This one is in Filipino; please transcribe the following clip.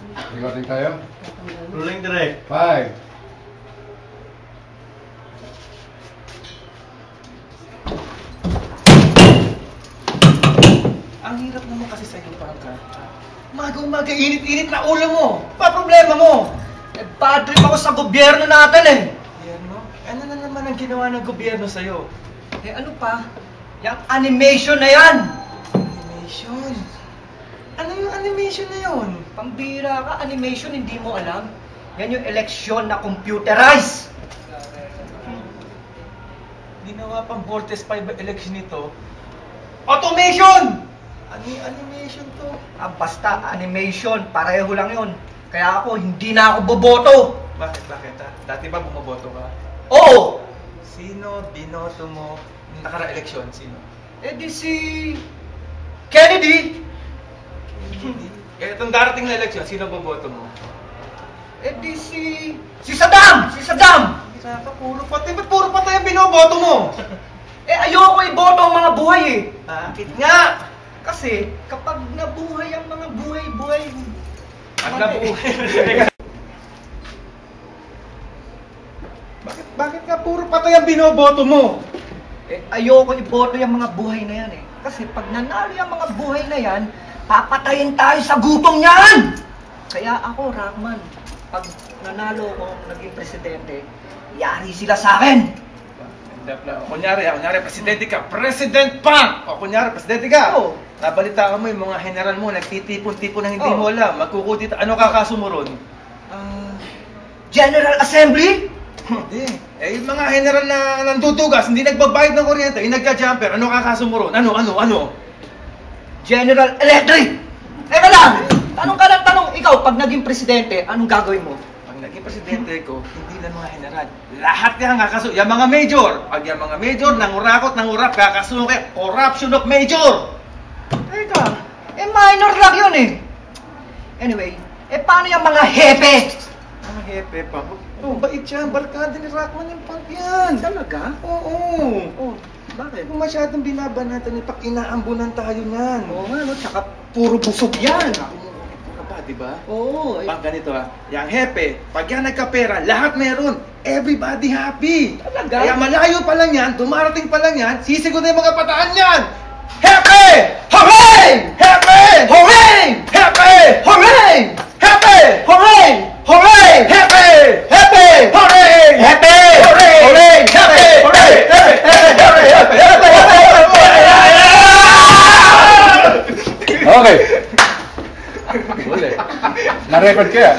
Recording tayo? Rolling direct. 5. Ang hirap naman kasi sa'yo, Pangka. Umaga-umaga, init-init na ulo mo. Pa problema mo? Eh, bad trip ako sa gobyerno natin eh. Gobyerno? Ano na naman ang ginawa ng gobyerno sa'yo? Eh ano pa? Yung animation na yan! Animation? Ano yung animation na yun? Pambira ka, animation hindi mo alam? Yan yung eleksyon na computerized! Ginawa pang Voltes 5 election ito. Automation! Ano yung animation to? Ah, basta animation, pareho lang yun. Kaya ako, hindi na ako boboto! Bakit? Dati ba bumoboto ka? Oo! Sino binoto mo nung nakaraang eleksyon? Sino? Eh di si... Kennedy! Eh, itong darating na eleksyon, sino boboto mo? Eh di si... Si Saddam! Si Saddam! Saka, puro patay. Ba't puro patay ang binoboto mo? Eh ayoko iboto ang mga buhay eh. Bakit nga? Kasi kapag nabuhay ang mga buhay-buhay... Ang nabuhay. Bakit nga puro patay ang binoboto mo? Eh, ayoko iboto yung mga buhay na yan eh. Kasi pag nanalo yung mga buhay na yan, papatayin tayo sa gutom niyan! Kaya ako, Rahman, pag nanalo ko naging presidente, yari sila sa akin! Kunyari, presidente ka. President pa! O kunyari, presidente ka. Oo. Nabalitaan mo yung mga general mo, nagtitipon-tipon ng hindi Oo. mo alam. Magkukutit. Ano kakaso mo ron? General Assembly? Hindi. Eh, yung mga general na nandudugas, hindi nagbabayad ng kuryente, yung nagka-jumper, ano kakaso mo ron? Ano? General Electric! Teka lang! Tanong ka ng tanong, ikaw, pag naging presidente, anong gagawin mo? Pag naging presidente ko, hindi lang mga general. Lahat yan kakaso. Yung mga major. Pag yung mga major, nangurap, kakasuno kayo. Corruption of major! Teka, eh minor lang yun eh. Anyway, eh paano yung mga hepe? Ang hepe pa. Oh, bait yan. Barkada ni Rockman yung pag yan. Talaga? Oo. Oh, bakit? Kung masyadong binabanatan, pag inaambunan tayo niyan. Oo nga, no? Tsaka puro busog yan. Puro pa, di ba? Oo. Pag ganito yung hepe, pag yan nagkapera, lahat meron. Everybody happy. Talaga? Kaya malayo pa lang yan, dumarating pa lang yan, sisigot na yung mga pataan yan. Happy! Hooray! Happy! Hooray! Happy! Hooray! Happy! Hooray! Hooray! Happy! Happy! Hooray! Happy! Hooray! Hooray! Happy! Hooray! Okay. Uli. Na-record kaya?